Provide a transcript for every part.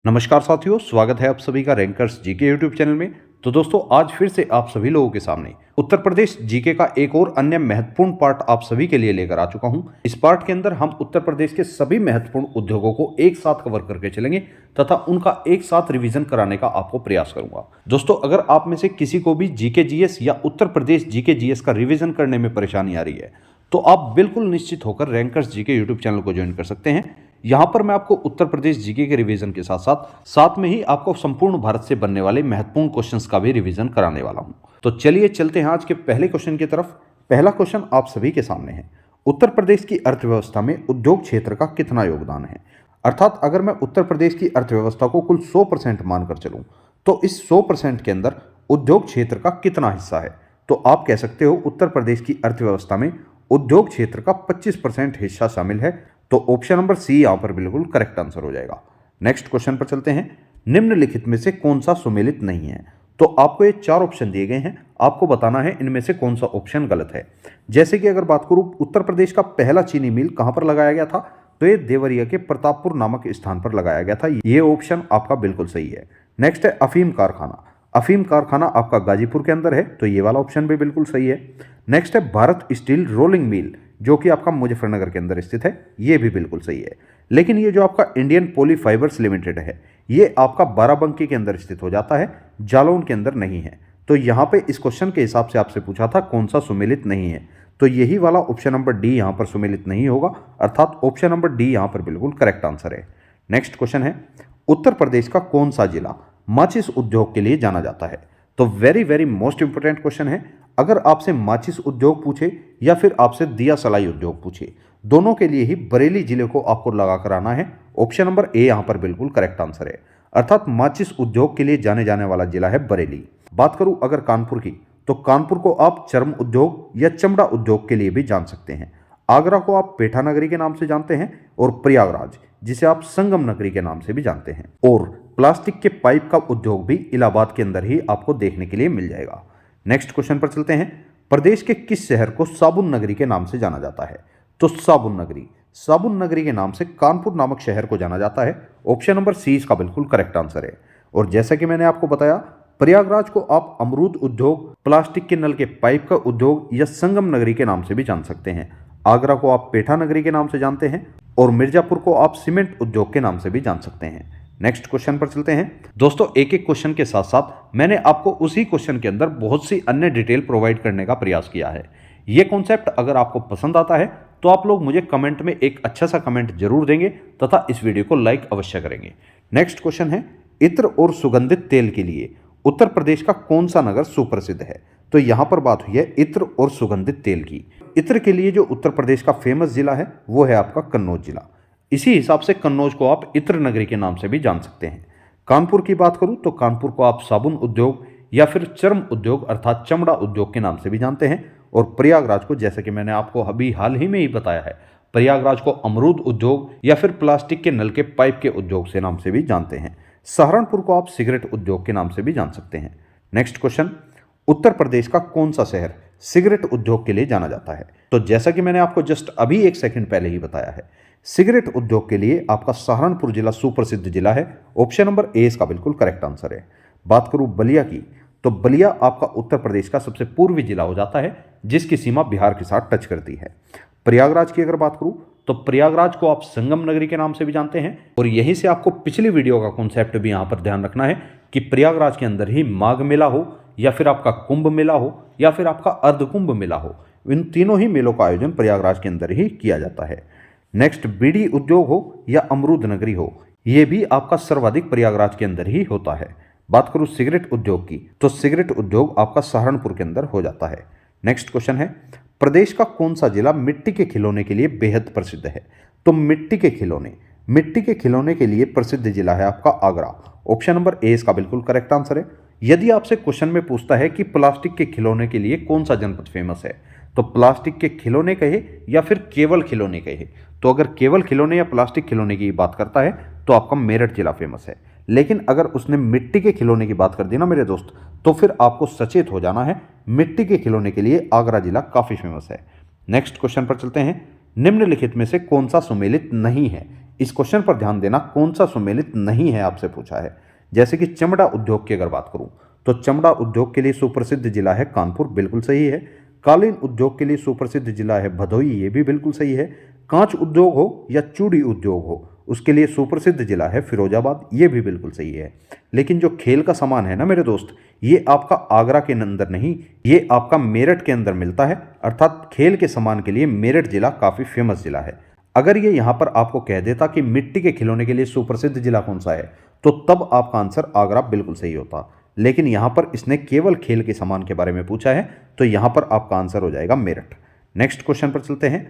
नमस्कार साथियों, स्वागत है आप सभी का रैंकर्स जीके यूट्यूब चैनल में। तो दोस्तों, आज फिर से आप सभी लोगों के सामने उत्तर प्रदेश जीके का एक और अन्य महत्वपूर्ण पार्ट आप सभी के लिए लेकर आ चुका हूं। इस पार्ट के अंदर हम उत्तर प्रदेश के सभी महत्वपूर्ण उद्योगों को एक साथ कवर करके चलेंगे तथा उनका एक साथ रिवीजन कराने का आपको प्रयास करूंगा। दोस्तों, अगर आप में से किसी को भी जीके जीएस या उत्तर प्रदेश जीके जीएस का रिवीजन करने में परेशानी आ रही है तो आप बिल्कुल निश्चित होकर रैंकर्स जीके यूट्यूब चैनल को ज्वाइन कर सकते हैं। यहां पर मैं आपको उत्तर प्रदेश जीके के रिवीजन के साथ साथ में ही आपको संपूर्ण भारत से बनने वाले महत्वपूर्ण क्वेश्चंस का भी रिवीजन कराने वाला हूं। तो चलिए चलते हैं आज के पहले क्वेश्चन की तरफ। पहला क्वेश्चन आप सभी के सामने है। उत्तर प्रदेश की अर्थव्यवस्था में उद्योग क्षेत्र का कितना योगदान है? अर्थात अगर मैं उत्तर प्रदेश की अर्थव्यवस्था को कुल 100% मानकर चलूं तो इस 100% के अंदर उद्योग क्षेत्र का कितना हिस्सा है? तो आप कह सकते हो उत्तर प्रदेश की अर्थव्यवस्था में उद्योग क्षेत्र का 25% हिस्सा शामिल है। तो ऑप्शन नंबर सी यहां पर बिल्कुल करेक्ट आंसर हो जाएगा। नेक्स्ट क्वेश्चन पर चलते हैं। निम्नलिखित में से कौन सा सुमेलित नहीं है? तो आपको ये 4 ऑप्शन दिए गए हैं, आपको बताना है इनमें से कौन सा ऑप्शन गलत है। जैसे कि अगर बात करूं उत्तर प्रदेश का पहला चीनी मिल कहां पर लगाया गया था, तो ये देवरिया के प्रतापपुर नामक स्थान पर लगाया गया था। ये ऑप्शन आपका बिल्कुल सही है। नेक्स्ट है अफीम कारखाना। अफीम कारखाना आपका गाजीपुर के अंदर है, तो ये वाला ऑप्शन भी बिल्कुल सही है। नेक्स्ट है भारत स्टील रोलिंग मिल, जो कि आपका मुजफ्फरनगर के अंदर स्थित है, ये भी बिल्कुल सही है। लेकिन ये जो आपका इंडियन पॉली फाइबर्स लिमिटेड है, ये आपका बाराबंकी के अंदर स्थित हो जाता है, जालौन के अंदर नहीं है। तो यहाँ पे इस क्वेश्चन के हिसाब से आपसे पूछा था कौन सा सुमेलित नहीं है, तो यही वाला ऑप्शन नंबर डी यहाँ पर सुमेलित नहीं होगा, अर्थात ऑप्शन नंबर डी यहाँ पर बिल्कुल करेक्ट आंसर है। नेक्स्ट क्वेश्चन है, उत्तर प्रदेश का कौन सा जिला माचिस उद्योग के लिए जाना जाता है? तो वेरी मोस्ट इंपोर्टेंट क्वेश्चन है। अगर आपसे माचिस उद्योग पूछे या फिर आपसे दिया सलाई उद्योग पूछे, दोनों के लिए ही बरेली जिले को आपको लगा कर आना है। ऑप्शन नंबर ए यहां पर बिल्कुल करेक्ट आंसर है, अर्थात माचिस उद्योग के लिए जाने जाने वाला जिला है बरेली। बात करूं अगर कानपुर की, तो कानपुर को आप चर्म उद्योग या चमड़ा उद्योग के लिए भी जान सकते हैं। आगरा को आप पेठा नगरी के नाम से जानते हैं और प्रयागराज, जिसे आप संगम नगरी के नाम से भी जानते हैं। और प्लास्टिक के पाइप का उद्योग भी इलाहाबाद के अंदर ही आपको देखने के लिए मिल जाएगा। नेक्स्ट क्वेश्चन पर चलते हैं। प्रदेश के किस शहर को साबुन नगरी के नाम से जाना जाता है? तो साबुन नगरी के नाम से कानपुर नामक शहर को जाना जाता है। ऑप्शन नंबर सी इसका बिल्कुल करेक्ट आंसर है। और जैसा कि मैंने आपको बताया, प्रयागराज को आप अमरूद उद्योग, प्लास्टिक के नल के पाइप का उद्योग या संगम नगरी के नाम से भी जान सकते हैं। आगरा को आप पेठा नगरी के नाम से जानते हैं और मिर्जापुर को आप सीमेंट उद्योग के नाम से भी जान सकते हैं। नेक्स्ट क्वेश्चन पर चलते हैं। दोस्तों, एक एक क्वेश्चन के साथ साथ मैंने आपको उसी क्वेश्चन के अंदर बहुत सी अन्य डिटेल प्रोवाइड करने का प्रयास किया है। ये कॉन्सेप्ट अगर आपको पसंद आता है तो आप लोग मुझे कमेंट में एक अच्छा सा कमेंट जरूर देंगे तथा इस वीडियो को लाइक अवश्य करेंगे। नेक्स्ट क्वेश्चन है, इत्र और सुगंधित तेल के लिए उत्तर प्रदेश का कौन सा नगर सुप्रसिद्ध है? तो यहां पर बात हुई है इत्र और सुगंधित तेल की। इत्र के लिए जो उत्तर प्रदेश का फेमस जिला है वो है आपका कन्नौज जिला। इसी हिसाब से कन्नौज को आप इत्र नगरी के नाम से भी जान सकते हैं। कानपुर की बात करूं तो कानपुर को आप साबुन उद्योग या फिर चर्म उद्योग अर्थात चमड़ा उद्योग के नाम से भी जानते हैं। और प्रयागराज को, जैसे कि मैंने आपको अभी हाल ही में ही बताया है, प्रयागराज को अमरूद उद्योग या फिर प्लास्टिक के नल के पाइप के उद्योग से नाम से भी जानते हैं। सहारनपुर को आप सिगरेट उद्योग के नाम से भी जान सकते हैं। नेक्स्ट क्वेश्चन, उत्तर प्रदेश का कौन सा शहर सिगरेट उद्योग के लिए जाना जाता है? तो जैसा कि मैंने आपको जस्ट अभी एक सेकंड पहले ही बताया है, सिगरेट उद्योग के लिए आपका सहारनपुर जिला सुप्रसिद्ध जिला है। ऑप्शन नंबर ए इसका बिल्कुल करेक्ट आंसर है। बात करूं बलिया की, तो बलिया आपका उत्तर प्रदेश का सबसे पूर्वी जिला हो जाता है, जिसकी सीमा बिहार के साथ टच करती है। प्रयागराज की अगर बात करूं तो प्रयागराज को आप संगम नगरी के नाम से भी जानते हैं। और यहीं से आपको पिछली वीडियो का कॉन्सेप्ट भी यहां पर ध्यान रखना है कि प्रयागराज के अंदर ही माघ मेला हो या फिर आपका कुंभ मेला हो या फिर आपका अर्ध कुंभ मेला हो, इन तीनों ही मेलों का आयोजन प्रयागराज के अंदर ही किया जाता है। नेक्स्ट, बीड़ी उद्योग हो या अमरूद नगरी हो, यह भी आपका सर्वाधिक प्रयागराज के अंदर ही होता है। बात करूं सिगरेट उद्योग की, तो सिगरेट उद्योग आपका सहारनपुर के अंदर हो जाता है। नेक्स्ट क्वेश्चन है, प्रदेश का कौन सा जिला मिट्टी के खिलौने के लिए बेहद प्रसिद्ध है? तो मिट्टी के खिलौने के लिए प्रसिद्ध जिला है आपका आगरा। ऑप्शन नंबर ए इसका बिल्कुल करेक्ट आंसर है। यदि आपसे क्वेश्चन में पूछता है कि प्लास्टिक के खिलौने के लिए कौन सा जनपद फेमस है, तो प्लास्टिक के खिलौने कहे या फिर केवल खिलौने कहे, तो अगर केवल खिलौने या प्लास्टिक खिलौने की बात करता है तो आपका मेरठ जिला फेमस है। लेकिन अगर उसने मिट्टी के खिलौने की बात कर दी ना मेरे दोस्त, तो फिर आपको सचेत हो जाना है, मिट्टी के खिलौने के लिए आगरा जिला काफी फेमस है। नेक्स्ट क्वेश्चन पर चलते हैं। निम्नलिखित में से कौन सा सुमेलित नहीं है? इस क्वेश्चन पर ध्यान देना, कौन सा सुमेलित नहीं है आपसे पूछा है। जैसे कि चमड़ा उद्योग की अगर बात करूं तो चमड़ा उद्योग के लिए सुप्रसिद्ध जिला है कानपुर, बिल्कुल सही है। कालीन उद्योग के लिए सुप्रसिद्ध जिला है भदोई, ये भी बिल्कुल सही है। कांच उद्योग हो या चूड़ी उद्योग हो, उसके लिए सुप्रसिद्ध जिला है फिरोजाबाद, ये भी बिल्कुल सही है। लेकिन जो खेल का सामान है ना मेरे दोस्त, ये आपका आगरा के अंदर नहीं, ये आपका मेरठ के अंदर मिलता है। अर्थात खेल के सामान के लिए मेरठ जिला काफ़ी फेमस जिला है। अगर ये यहाँ पर आपको कह देता कि मिट्टी के खिलौने के लिए सुप्रसिद्ध जिला कौन सा है, तो तब आपका आंसर आगरा बिल्कुल सही होता। लेकिन यहाँ पर इसने केवल खेल के सामान के बारे में पूछा है, तो यहाँ पर आपका आंसर हो जाएगा मेरठ। नेक्स्ट क्वेश्चन पर चलते हैं।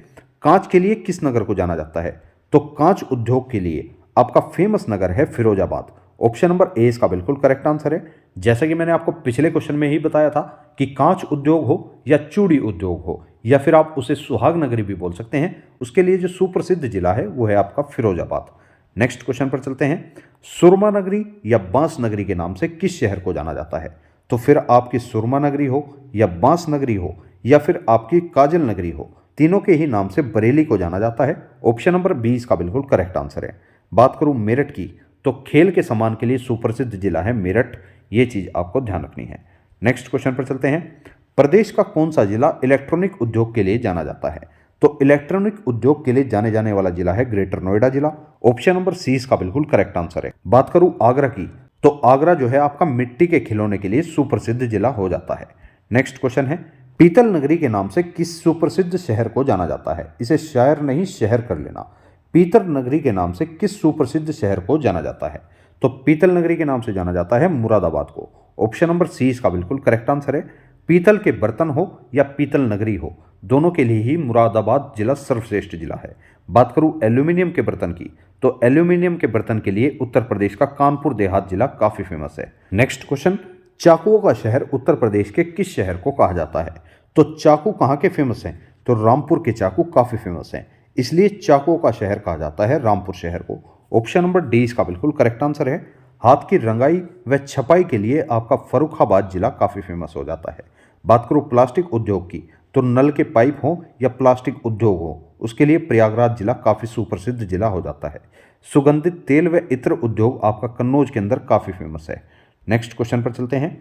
कांच के लिए किस नगर को जाना जाता है? तो कांच उद्योग के लिए आपका फेमस नगर है फिरोजाबाद। ऑप्शन नंबर ए इसका बिल्कुल करेक्ट आंसर है। जैसा कि मैंने आपको पिछले क्वेश्चन में ही बताया था कि कांच उद्योग हो या चूड़ी उद्योग हो या फिर आप उसे सुहाग नगरी भी बोल सकते हैं, उसके लिए जो सुप्रसिद्ध जिला है वो है आपका फिरोजाबाद। नेक्स्ट क्वेश्चन पर चलते हैं। सुरमा नगरी या बांस नगरी के नाम से किस शहर को जाना जाता है? तो फिर आपकी सुरमा नगरी हो या बांस नगरी हो या फिर आपकी काजल नगरी हो, तीनों के ही नाम से बरेली को जाना जाता है। ऑप्शन नंबर बी इसका बिल्कुल करेक्ट आंसर है। बात करूं मेरठ की, तो खेल के सामान के लिए सुप्रसिद्ध जिला है मेरठ, ये चीज आपको ध्यान रखनी है। नेक्स्ट क्वेश्चन पर चलते हैं। प्रदेश का कौन सा जिला इलेक्ट्रॉनिक उद्योग के लिए जाना जाता है? तो इलेक्ट्रॉनिक उद्योग के लिए जाने जाने वाला जिला है ग्रेटर नोएडा जिला। ऑप्शन नंबर सी इसका बिल्कुल करेक्ट आंसर है। बात करूं आगरा की, तो आगरा जो है आपका मिट्टी के खिलौने के लिए सुप्रसिद्ध जिला हो जाता है। नेक्स्ट क्वेश्चन है। पीतल नगरी के नाम से किस सुप्रसिद्ध शहर को जाना जाता है? इसे शहर नहीं शहर कर लेना। पीतल नगरी के नाम से किस सुप्रसिद्ध शहर को जाना जाता है? तो पीतल नगरी के नाम से जाना जाता है मुरादाबाद को। ऑप्शन नंबर सी इसका बिल्कुल करेक्ट आंसर है। पीतल के बर्तन हो या पीतल नगरी हो, दोनों के लिए ही मुरादाबाद जिला सर्वश्रेष्ठ जिला है। बात करूं एल्यूमिनियम के बर्तन की, तो एल्यूमिनियम के बर्तन के लिए उत्तर प्रदेश का कानपुर देहात जिला काफी फेमस है। Next question. चाकुओं का शहर उत्तर प्रदेश के किस शहर को कहा जाता है? तो चाकू कहाँ के फेमस हैं? तो रामपुर के चाकू काफी फेमस हैं, इसलिए चाकुओं का शहर कहा जाता है रामपुर शहर को। ऑप्शन नंबर डी इसका बिल्कुल करेक्ट आंसर है। हाथ की रंगाई व छपाई के लिए आपका फर्रुखाबाद जिला काफी फेमस हो जाता है। बात करूं प्लास्टिक उद्योग की, तो नल के पाइप हो या प्लास्टिक उद्योग हो, उसके लिए प्रयागराज जिला काफी सुप्रसिद्ध जिला हो जाता है। सुगंधित तेल व इत्र उद्योग आपका कन्नौज के अंदर काफी फेमस है। नेक्स्ट क्वेश्चन पर चलते हैं।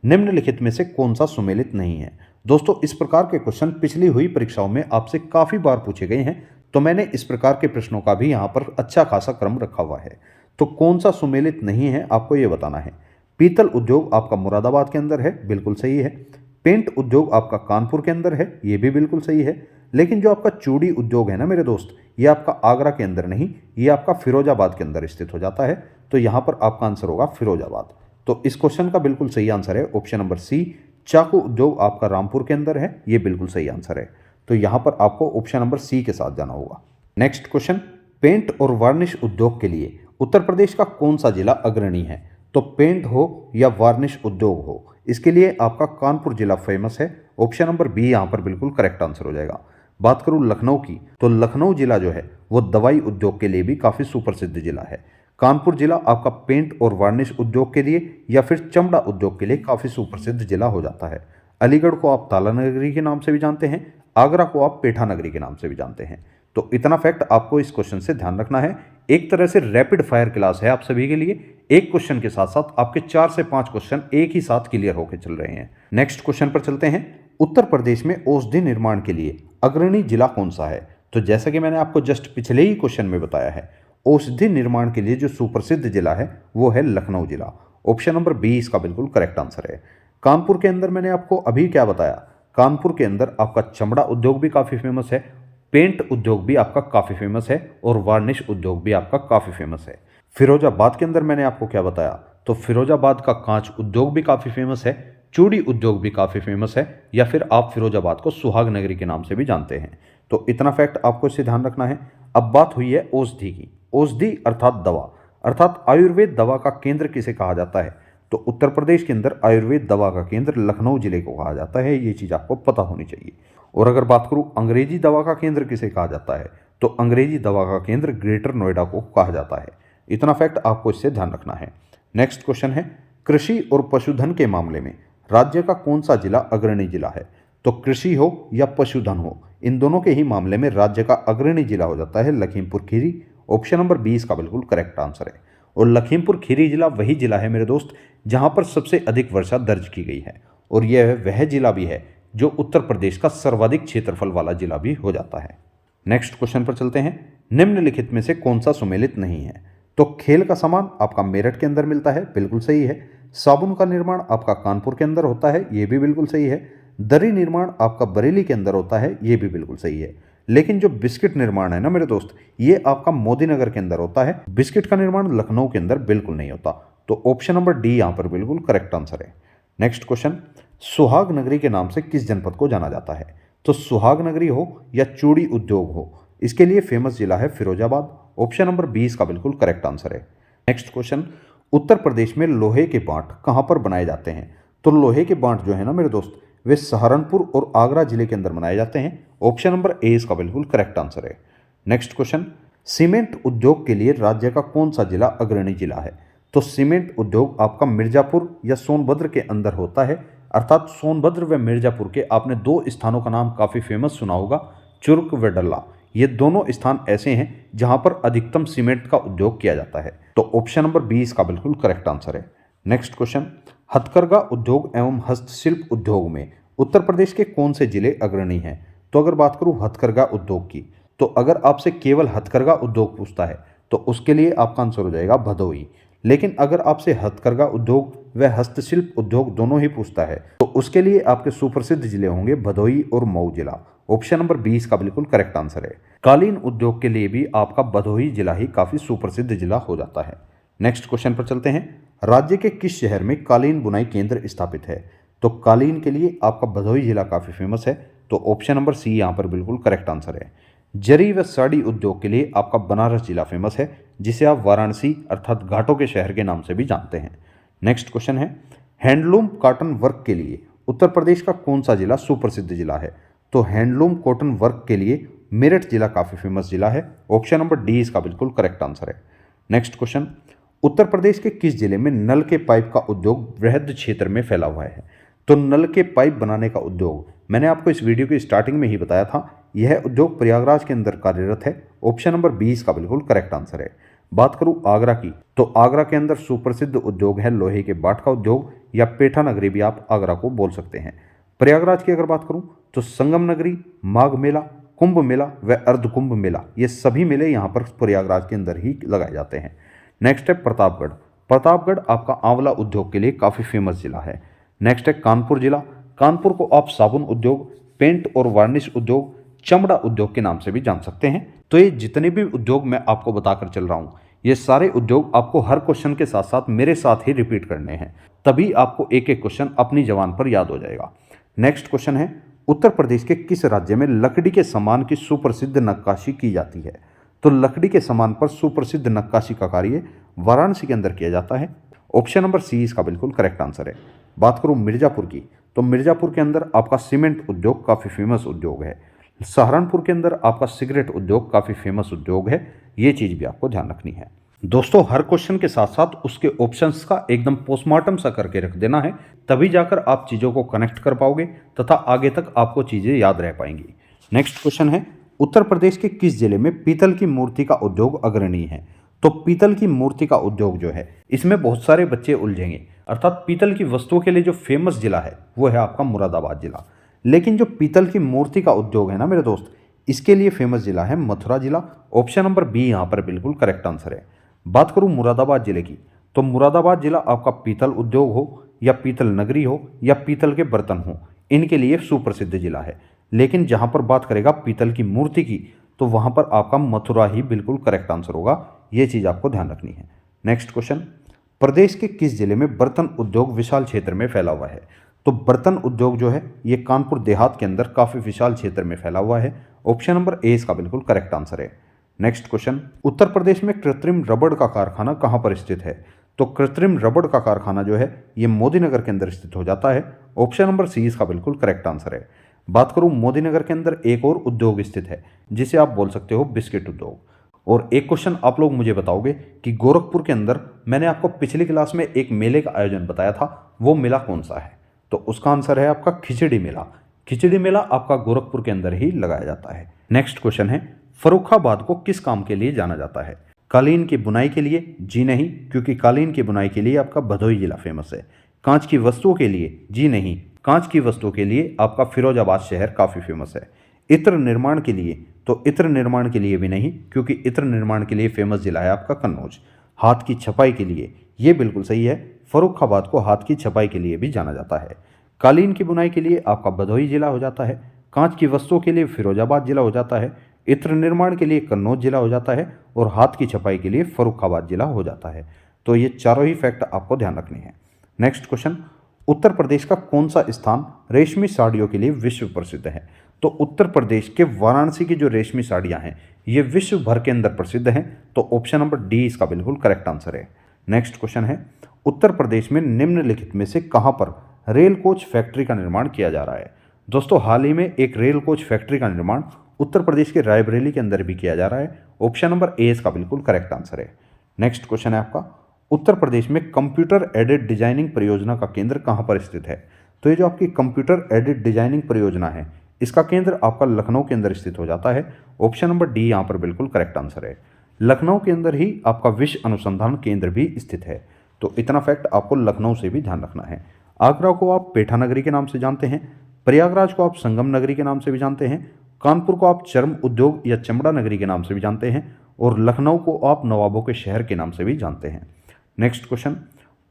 निम्नलिखित में से कौन सा सुमेलित नहीं है? दोस्तों, इस प्रकार के क्वेश्चन पिछली हुई परीक्षाओं में आपसे काफी बार पूछे गए हैं, तो मैंने इस प्रकार के प्रश्नों का भी यहाँ पर अच्छा खासा क्रम रखा हुआ है। तो कौन सा सुमेलित नहीं है आपको ये बताना है। पीतल उद्योग आपका मुरादाबाद के अंदर है, बिल्कुल सही है। पेंट उद्योग आपका कानपुर के अंदर है, ये भी बिल्कुल सही है। लेकिन जो आपका चूड़ी उद्योग है ना मेरे दोस्त, ये आपका आगरा के अंदर नहीं, ये आपका फिरोजाबाद के अंदर स्थित हो जाता है। तो यहाँ पर आपका आंसर होगा फिरोजाबाद। तो इस क्वेश्चन का बिल्कुल सही आंसर है ऑप्शन नंबर सी। चाकू उद्योग आपका रामपुर के अंदर है, ये बिल्कुल सही आंसर है। तो यहाँ पर आपको ऑप्शन नंबर सी के साथ जाना होगा। Next question. पेंट और वार्निश उद्योग के लिए उत्तर प्रदेश का कौन सा जिला अग्रणी है? तो पेंट हो या वार्निश उद्योग हो, इसके लिए आपका कानपुर जिला फेमस है। ऑप्शन नंबर बी यहाँ पर बिल्कुल करेक्ट आंसर हो जाएगा। बात करूं लखनऊ की, तो लखनऊ जिला जो है वो दवाई उद्योग के लिए भी काफी सुप्रसिद्ध जिला है। कानपुर जिला आपका पेंट और वार्निश उद्योग के लिए या फिर चमड़ा उद्योग के लिए काफी सुप्रसिद्ध जिला हो जाता है। अलीगढ़ को आप ताला नगरी के नाम से भी जानते हैं, आगरा को आप पेठा नगरी के नाम से भी जानते हैं। तो इतना फैक्ट आपको इस क्वेश्चन से ध्यान रखना है। एक तरह से रैपिड फायर क्लास है आप सभी के लिए। एक क्वेश्चन के साथ साथ आपके 4 से 5 क्वेश्चन एक ही साथ क्लियर होकर चल रहे हैं। नेक्स्ट क्वेश्चन पर चलते हैं। उत्तर प्रदेश में औषधि निर्माण के लिए अग्रणी जिला कौन सा है? तो जैसा कि मैंने आपको जस्ट पिछले ही क्वेश्चन में बताया है, औषधि निर्माण के लिए जो सुप्रसिद्ध जिला है वो है लखनऊ जिला। ऑप्शन नंबर बी इसका बिल्कुल करेक्ट आंसर है। कानपुर के अंदर मैंने आपको अभी क्या बताया, कानपुर के अंदर आपका चमड़ा उद्योग भी काफी फेमस है, पेंट उद्योग भी आपका काफी फेमस है और वार्निश उद्योग भी आपका काफी फेमस है। फिरोजाबाद के अंदर मैंने आपको क्या बताया, तो फिरोजाबाद का कांच उद्योग भी काफी फेमस है, चूड़ी उद्योग भी काफी फेमस है, या फिर आप फिरोजाबाद को सुहाग नगरी के नाम से भी जानते हैं। तो इतना फैक्ट आपको इससे ध्यान रखना है। अब बात हुई है औषधि की। औषधि अर्थात दवा, अर्थात आयुर्वेद दवा का केंद्र किसे कहा जाता है? तो उत्तर प्रदेश के अंदर आयुर्वेद दवा का केंद्र लखनऊ जिले को कहा जाता है, ये चीज आपको पता होनी चाहिए। और अगर बात करूं अंग्रेजी दवा का केंद्र किसे कहा जाता है, तो अंग्रेजी दवा का केंद्र ग्रेटर नोएडा को कहा जाता है। इतना फैक्ट आपको इससे ध्यान रखना है। नेक्स्ट क्वेश्चन है, कृषि और पशुधन के मामले में राज्य का कौन सा जिला अग्रणी जिला है? तो कृषि हो या पशुधन हो, इन दोनों के ही मामले में राज्य का अग्रणी जिला हो जाता है Lakhimpur Kheri. Option number B इसका बिल्कुल करेक्ट आंसर है। और लखीमपुर खीरी जिला वही जिला है मेरे दोस्त जहां पर सबसे अधिक वर्षा दर्ज की गई है, और यह वह जिला भी है जो उत्तर प्रदेश का सर्वाधिक क्षेत्रफल वाला जिला भी हो जाता है। नेक्स्ट क्वेश्चन पर चलते हैं। निम्नलिखित में से कौन सा सुमेलित नहीं है? तो खेल का सामान आपका मेरठ के अंदर मिलता है, बिल्कुल सही है। साबुन का निर्माण आपका कानपुर के अंदर होता है, ये भी बिल्कुल सही है। दरी निर्माण आपका बरेली के अंदर होता है, ये भी बिल्कुल सही है। लेकिन जो बिस्किट निर्माण है ना मेरे दोस्त, ये आपका मोदीनगर के अंदर होता है। बिस्किट का निर्माण लखनऊ के अंदर बिल्कुल नहीं होता। तो ऑप्शन नंबर डी यहां पर बिल्कुल करेक्ट आंसर है। नेक्स्ट क्वेश्चन, सुहाग नगरी के नाम से किस जनपद को जाना जाता है? तो सुहाग नगरी हो या चूड़ी उद्योग हो, इसके लिए फेमस जिला है फिरोजाबाद। ऑप्शन नंबर 20 का बिल्कुल करेक्ट आंसर है। नेक्स्ट क्वेश्चन, उत्तर प्रदेश में लोहे के बांट कहां पर बनाए जाते हैं? तो लोहे के बांट जो है ना मेरे दोस्त, वे सहारनपुर और आगरा जिले के अंदर बनाए जाते हैं। ऑप्शन नंबर ए इसका बिल्कुल करेक्ट आंसर है। नेक्स्ट क्वेश्चन, सीमेंट उद्योग के लिए राज्य का कौन सा जिला अग्रणी जिला है? तो सीमेंट उद्योग आपका मिर्जापुर या सोनभद्र के अंदर होता है। अर्थात सोनभद्र व मिर्जापुर के आपने दो स्थानों का नाम काफी फेमस सुना होगा, चुर्क व डल्ला। ये दोनों स्थान ऐसे हैं जहां पर अधिकतम सीमेंट का उद्योग किया जाता है। तो ऑप्शन नंबर 20 का बिल्कुल करेक्ट आंसर है। नेक्स्ट क्वेश्चन, हथकरघा उद्योग एवं हस्तशिल्प उद्योग में उत्तर प्रदेश के कौन से जिले अग्रणी हैं? तो अगर बात करूं हथकरघा उद्योग की, तो अगर आपसे केवल हथकरघा उद्योग पूछता है तो उसके लिए आपका आंसर हो जाएगा भदोही। लेकिन अगर आपसे हथकरघा उद्योग व हस्तशिल्प उद्योग दोनों ही पूछता है तो उसके लिए आपके सुप्रसिद्ध जिले होंगे भदोही और मऊ जिला। ऑप्शन नंबर 20 का बिल्कुल करेक्ट आंसर है। कालीन उद्योग के लिए भी आपका भदोही जिला ही काफी सुप्रसिद्ध जिला हो जाता है। नेक्स्ट क्वेश्चन पर चलते हैं। राज्य के किस शहर में कालीन बुनाई केंद्र स्थापित है? तो कालीन के लिए आपका भदोही जिला काफी फेमस है। तो ऑप्शन नंबर सी यहां पर बिल्कुल करेक्ट आंसर है। जरी व साड़ी उद्योग के लिए आपका बनारस जिला फेमस है, जिसे आप वाराणसी अर्थात घाटों के शहर के नाम से भी जानते हैं। नेक्स्ट क्वेश्चन है, हैंडलूम कॉटन वर्क के लिए उत्तर प्रदेश का कौन सा जिला सुप्रसिद्ध जिला है? तो हैंडलूम कॉटन वर्क के लिए मेरठ जिला काफी फेमस जिला है। ऑप्शन नंबर डी इसका बिल्कुल करेक्ट आंसर है। नेक्स्ट क्वेश्चन, उत्तर प्रदेश के किस जिले में नल के पाइप का उद्योग वृहद क्षेत्र में फैला हुआ है? तो नल के पाइप बनाने का उद्योग मैंने आपको इस वीडियो की स्टार्टिंग में ही बताया था, यह उद्योग प्रयागराज के अंदर कार्यरत है। ऑप्शन नंबर 20 का बिल्कुल करेक्ट आंसर है। बात करूं आगरा की, तो आगरा के अंदर सुप्रसिद्ध उद्योग है लोहे के बाट का उद्योग, या पेठा नगरी भी आप आगरा को बोल सकते हैं। प्रयागराज की अगर बात करूं तो संगम नगरी, माघ मेला, कुंभ मेला व अर्ध कुंभ मेला, ये सभी मेले यहाँ पर प्रयागराज के अंदर ही लगाए जाते हैं। नेक्स्ट है प्रतापगढ़। प्रतापगढ़ आपका आंवला उद्योग के लिए काफी फेमस जिला है। नेक्स्ट है कानपुर जिला। कानपुर को आप साबुन उद्योग, पेंट और वार्निश उद्योग, चमड़ा उद्योग के नाम से भी जान सकते हैं। तो ये जितने भी उद्योग मैं आपको बताकर चल रहा हूं, ये सारे उद्योग आपको हर क्वेश्चन के साथ साथ मेरे साथ ही रिपीट करने हैं, तभी आपको एक एक क्वेश्चन अपनी जबान पर याद हो जाएगा। नेक्स्ट क्वेश्चन है, उत्तर प्रदेश के किस राज्य में लकड़ी के सामान की सुप्रसिद्ध नक्काशी की जाती है? तो लकड़ी के सामान पर सुप्रसिद्ध नक्काशी का कार्य वाराणसी के अंदर किया जाता है। ऑप्शन नंबर सी इसका बिल्कुल करेक्ट आंसर है। बात करूं मिर्जापुर की, तो मिर्जापुर के अंदर आपका सीमेंट उद्योग काफी फेमस उद्योग है। सहारनपुर के अंदर आपका सिगरेट उद्योग काफी फेमस उद्योग है। ये चीज भी आपको ध्यान रखनी है। दोस्तों, हर क्वेश्चन के साथ साथ उसके ऑप्शंस का एकदम पोस्टमार्टम सा करके रख देना है, तभी जाकर आप चीजों को कनेक्ट कर पाओगे तथा आगे तक आपको चीजें याद रह पाएंगी। नेक्स्ट क्वेश्चन है, उत्तर प्रदेश के किस जिले में पीतल की मूर्ति का उद्योग अग्रणी है? तो पीतल की मूर्ति का उद्योग जो है, इसमें बहुत सारे बच्चे उलझेंगे। अर्थात पीतल की वस्तुओं के लिए जो फेमस जिला है वो है आपका मुरादाबाद जिला। लेकिन जो पीतल की मूर्ति का उद्योग है ना मेरे दोस्त, इसके लिए फेमस जिला है मथुरा जिला। ऑप्शन नंबर बी यहाँ पर बिल्कुल करेक्ट आंसर है। बात करूं मुरादाबाद जिले की, तो मुरादाबाद जिला आपका पीतल उद्योग हो या पीतल नगरी हो या पीतल के बर्तन हो, इनके लिए सुप्रसिद्ध जिला है। लेकिन जहां पर बात करेगा पीतल की मूर्ति की, तो वहां पर आपका मथुरा ही बिल्कुल करेक्ट आंसर होगा। ये चीज आपको ध्यान रखनी है। नेक्स्ट क्वेश्चन, प्रदेश के किस जिले में बर्तन उद्योग विशाल क्षेत्र में फैला हुआ है? तो बर्तन उद्योग जो है ये कानपुर देहात के अंदर काफी विशाल क्षेत्र में फैला हुआ है। ऑप्शन नंबर ए इसका बिल्कुल करेक्ट आंसर है। नेक्स्ट क्वेश्चन, उत्तर प्रदेश में कृत्रिम रबड़ का कारखाना कहां पर स्थित है? तो कृत्रिम रबड़ का कारखाना जो है ये मोदीनगर के अंदर स्थित हो जाता है। ऑप्शन नंबर सी इसका बिल्कुल करेक्ट आंसर है। बात करूं मोदीनगर के अंदर एक और उद्योग स्थित है, जिसे आप बोल सकते हो बिस्किट उद्योग। और एक क्वेश्चन आप लोग मुझे बताओगे कि गोरखपुर के अंदर मैंने आपको पिछली क्लास में एक मेले का आयोजन बताया था, वो मेला कौन सा है? तो उसका आंसर है आपका खिचड़ी मेला। खिचड़ी मेला आपका गोरखपुर के अंदर ही लगाया जाता है। नेक्स्ट क्वेश्चन है, फर्रुखाबाद को किस काम के लिए जाना जाता है? कालीन की बुनाई के लिए? जी नहीं, क्योंकि कालीन की बुनाई के लिए आपका भदोही जिला फेमस है। कांच की वस्तुओं के लिए? जी नहीं, कांच की वस्तुओं के लिए आपका फिरोजाबाद शहर काफ़ी फेमस है। इत्र निर्माण के लिए? तो इत्र निर्माण के लिए भी नहीं, क्योंकि इत्र निर्माण के लिए फेमस जिला है आपका कन्नौज। हाथ की छपाई के लिए? ये बिल्कुल सही है, फर्रुखाबाद को हाथ की छपाई के लिए भी जाना जाता है। कालीन की बुनाई के लिए आपका भदोही जिला हो जाता है। कांच की वस्तुओं के लिए फिरोजाबाद जिला हो जाता है। इत्र निर्माण के लिए कन्नौज जिला हो जाता है और हाथ की छपाई के लिए फर्रुखाबाद जिला हो जाता है। तो ये चारों ही फैक्ट आपको ध्यान रखने हैं। नेक्स्ट क्वेश्चन, उत्तर प्रदेश का कौन सा स्थान रेशमी साड़ियों के लिए विश्व प्रसिद्ध है? तो उत्तर प्रदेश के वाराणसी की जो रेशमी साड़ियाँ हैं ये विश्व भर के अंदर प्रसिद्ध हैं। तो ऑप्शन नंबर डी इसका बिल्कुल करेक्ट आंसर है। नेक्स्ट क्वेश्चन है, उत्तर प्रदेश में निम्नलिखित में से कहाँ पर रेल कोच फैक्ट्री का निर्माण किया जा रहा है? दोस्तों हाल ही में एक रेल कोच फैक्ट्री का निर्माण उत्तर प्रदेश के रायबरेली के अंदर भी किया जा रहा है। ऑप्शन नंबर ए इसका बिल्कुल करेक्ट आंसर है। नेक्स्ट क्वेश्चन है आपका, उत्तर प्रदेश में कंप्यूटर एडेड डिजाइनिंग परियोजना का केंद्र कहाँ पर स्थित है? तो ये जो आपकी कंप्यूटर एडेड डिजाइनिंग परियोजना है इसका केंद्र आपका लखनऊ के अंदर स्थित हो जाता है। ऑप्शन नंबर डी यहाँ पर बिल्कुल करेक्ट आंसर है। लखनऊ के अंदर ही आपका विश्व अनुसंधान केंद्र भी स्थित है। तो इतना फैक्ट आपको लखनऊ से भी ध्यान रखना है। आगरा को आप पेठा नगरी के नाम से जानते हैं, प्रयागराज को आप संगम नगरी के नाम से भी जानते हैं, कानपुर को आप चर्म उद्योग या चमड़ा नगरी के नाम से भी जानते हैं और लखनऊ को आप नवाबों के शहर के नाम से भी जानते हैं। नेक्स्ट क्वेश्चन,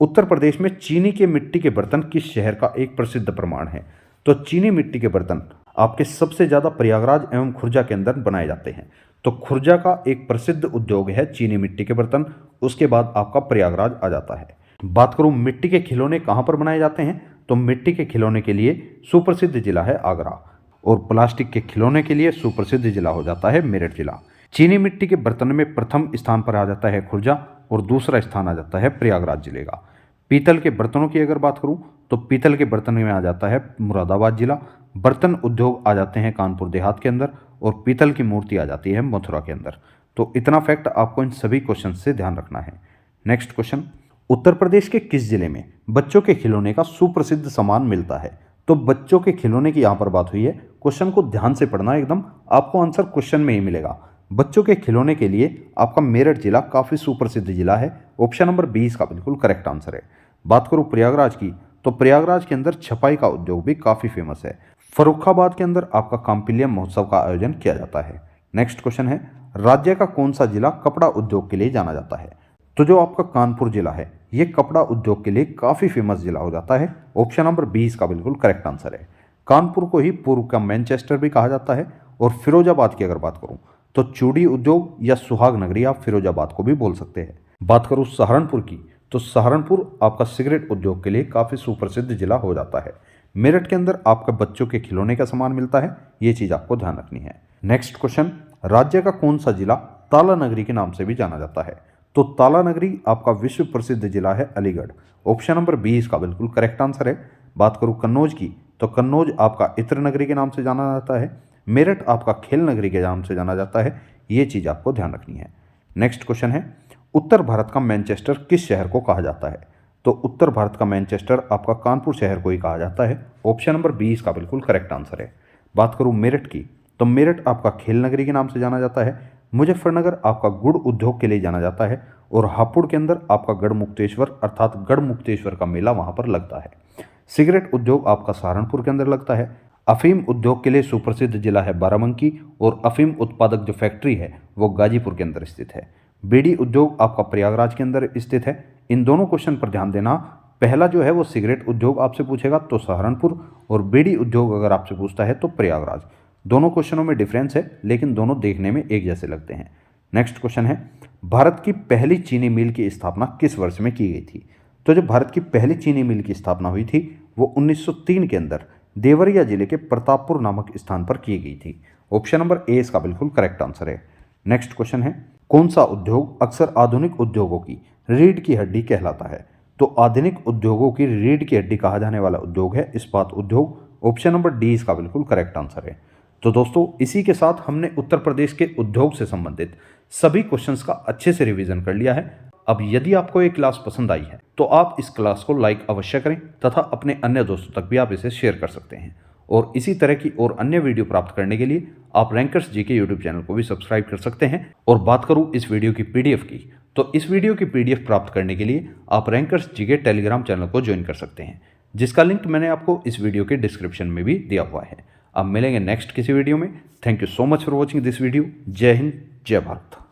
उत्तर प्रदेश में चीनी के मिट्टी के बर्तन किस शहर का एक प्रसिद्ध प्रमाण है? तो चीनी मिट्टी के बर्तन आपके सबसे ज़्यादा प्रयागराज एवं खुर्जा के अंदर बनाए जाते हैं। तो खुर्जा का एक प्रसिद्ध उद्योग है चीनी मिट्टी के बर्तन, उसके बाद आपका प्रयागराज आ जाता है। बात करूं मिट्टी के खिलौने कहाँ पर बनाए जाते हैं? तो मिट्टी के खिलौने के लिए सुप्रसिद्ध जिला है आगरा और प्लास्टिक के खिलौने के लिए सुप्रसिद्ध जिला हो जाता है मेरठ जिला। चीनी मिट्टी के बर्तन में प्रथम स्थान पर आ जाता है खुर्जा और दूसरा स्थान आ जाता है प्रयागराज जिले का। पीतल के बर्तनों की अगर बात करूं तो पीतल के बर्तन में आ जाता है मुरादाबाद जिला। बर्तन उद्योग आ जाते हैं कानपुर देहात के अंदर और पीतल की मूर्ति आ जाती है मथुरा के अंदर। तो इतना फैक्ट आपको इन सभी क्वेश्चन से ध्यान रखना है। नेक्स्ट क्वेश्चन, उत्तर प्रदेश के किस जिले में बच्चों के खिलौने का सुप्रसिद्ध सामान मिलता है? तो बच्चों के खिलौने की यहाँ पर बात हुई है। क्वेश्चन को ध्यान से पढ़ना एकदम, आपको आंसर क्वेश्चन में ही मिलेगा। बच्चों के खिलौने के लिए आपका मेरठ जिला काफ़ी सुप्रसिद्ध जिला है। ऑप्शन नंबर 20 का बिल्कुल करेक्ट आंसर है। बात करूँ प्रयागराज की, तो प्रयागराज के अंदर छपाई का उद्योग भी काफ़ी फेमस है। फर्रुखाबाद के अंदर आपका कांपिलियम महोत्सव का आयोजन किया जाता है। नेक्स्ट क्वेश्चन है, राज्य का कौन सा जिला कपड़ा उद्योग के लिए जाना जाता है? तो जो आपका कानपुर जिला है ये कपड़ा उद्योग के लिए काफ़ी फेमस जिला हो जाता है। ऑप्शन नंबर 20 का बिल्कुल करेक्ट आंसर है। कानपुर को ही पूर्व का मैनचेस्टर भी कहा जाता है। और फिरोजाबाद की अगर बात करूं तो चूड़ी उद्योग या सुहाग नगरी आप फिरोजाबाद को भी बोल सकते हैं। बात करूं सहारनपुर की, तो सहारनपुर आपका सिगरेट उद्योग के लिए काफ़ी सुप्रसिद्ध जिला हो जाता है। मेरठ के अंदर आपका बच्चों के खिलौने का सामान मिलता है, ये चीज़ आपको ध्यान रखनी है। नेक्स्ट क्वेश्चन, राज्य का कौन सा जिला ताला नगरी के नाम से भी जाना जाता है? तो ताला नगरी आपका विश्व प्रसिद्ध जिला है अलीगढ़। ऑप्शन नंबर 20 का बिल्कुल करेक्ट आंसर है। बात करूं कन्नौज की, तो कन्नौज आपका इत्र नगरी के नाम से जाना जाता है। मेरठ आपका खेल नगरी के नाम से जाना जाता है, ये चीज़ आपको ध्यान रखनी है। नेक्स्ट क्वेश्चन है, उत्तर भारत का मैनचेस्टर किस शहर को कहा जाता है? तो उत्तर भारत का मैनचेस्टर आपका कानपुर शहर को ही कहा जाता है। ऑप्शन नंबर 20 का बिल्कुल करेक्ट आंसर है। बात करूं मेरठ की, तो मेरठ आपका खेल नगरी के नाम से जाना जाता है। मुजफ्फरनगर आपका गुड़ उद्योग के लिए जाना जाता है और हापुड़ के अंदर आपका गढ़ मुक्तेश्वर अर्थात गढ़ मुक्तेश्वर का मेला वहां पर लगता है। सिगरेट उद्योग आपका सहारनपुर के अंदर लगता है। अफीम उद्योग के लिए सुप्रसिद्ध जिला है बाराबंकी और अफीम उत्पादक जो फैक्ट्री है वो गाजीपुर के अंदर स्थित है। बीड़ी उद्योग आपका प्रयागराज के अंदर स्थित है। इन दोनों क्वेश्चन पर ध्यान देना, पहला जो है वो सिगरेट उद्योग आपसे पूछेगा तो सहारनपुर और बीड़ी उद्योग अगर आपसे पूछता है तो प्रयागराज। दोनों क्वेश्चनों में डिफरेंस है लेकिन दोनों देखने में एक जैसे लगते हैं। नेक्स्ट क्वेश्चन है, भारत की पहली चीनी मिल की स्थापना किस वर्ष में की गई थी? तो जो भारत की पहली चीनी मिल की स्थापना हुई थी वो 1903 के अंदर देवरिया जिले के प्रतापपुर नामक स्थान पर की गई थी। ऑप्शन नंबर ए इसका बिल्कुल करेक्ट आंसर है। नेक्स्ट क्वेश्चन है, कौन सा उद्योग अक्सर आधुनिक उद्योगों की रीढ़ की हड्डी कहलाता है? तो आधुनिक उद्योगों की रीढ़ की हड्डी कहा जाने वाला उद्योग है इस्पात उद्योग। ऑप्शन नंबर डी इसका बिल्कुल करेक्ट आंसर है। तो दोस्तों इसी के साथ हमने उत्तर प्रदेश के उद्योग से संबंधित सभी क्वेश्चंस का अच्छे से रिवीजन कर लिया है। अब यदि आपको ये क्लास पसंद आई है तो आप इस क्लास को लाइक अवश्य करें तथा अपने अन्य दोस्तों तक भी आप इसे शेयर कर सकते हैं। और इसी तरह की और अन्य वीडियो प्राप्त करने के लिए आप रैंकर्स जीके यूट्यूब चैनल को भी सब्सक्राइब कर सकते हैं। और बात करूं इस वीडियो की पीडीएफ की, तो इस वीडियो की पीडीएफ प्राप्त करने के लिए आप रैंकर्स जीके टेलीग्राम चैनल को ज्वाइन कर सकते हैं, जिसका लिंक मैंने आपको इस वीडियो के डिस्क्रिप्शन में भी दिया हुआ है। अब मिलेंगे नेक्स्ट किसी वीडियो में। Thank you so much for watching this video. जय हिंद, जय भारत।